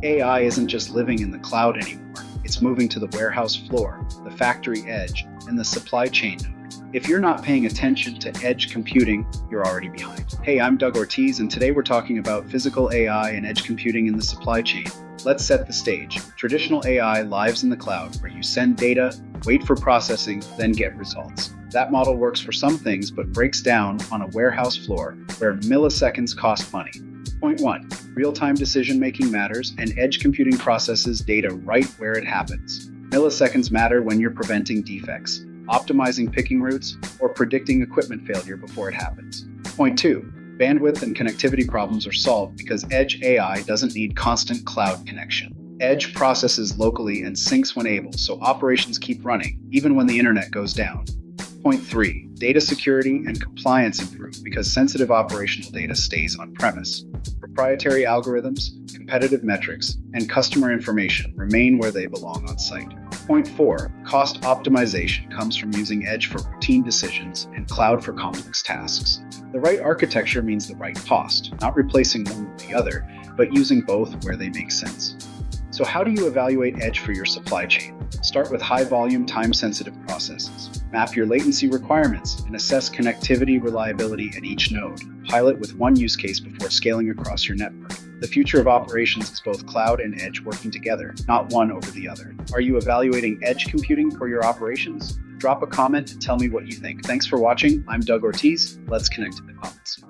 AI isn't just living in the cloud anymore. It's moving to the warehouse floor, the factory edge, and the supply chain node. If you're not paying attention to edge computing, you're already behind. Hey, I'm Dougortiz, and today we're talking about physical AI and edge computing in the supply chain. Let's set the stage. Traditional AI lives in the cloud, where you send data, wait for processing, then get results. That model works for some things, but breaks down on a warehouse floor, where milliseconds cost money. Point 1. Real-time decision-making matters, and edge computing processes data right where it happens. Milliseconds matter when you're preventing defects, optimizing picking routes, or predicting equipment failure before it happens. Point 2. Bandwidth and connectivity problems are solved because edge AI doesn't need constant cloud connection. Edge processes locally and syncs when able, so operations keep running, even when the internet goes down. Point 3. Data security and compliance improve because sensitive operational data stays on-premise. Proprietary algorithms, competitive metrics, and customer information remain where they belong on site. Point 4. Cost optimization comes from using edge for routine decisions and cloud for complex tasks. The right architecture means the right cost, not replacing one with the other, but using both where they make sense. So how do you evaluate edge for your supply chain? Start with high-volume, time-sensitive processes. Map your latency requirements and assess connectivity reliability at each node. Pilot with one use case before scaling across your network. The future of operations is both cloud and edge working together, not one over the other. Are you evaluating edge computing for your operations? Drop a comment and tell me what you think. Thanks for watching. I'm Dougortiz. Let's connect in the comments.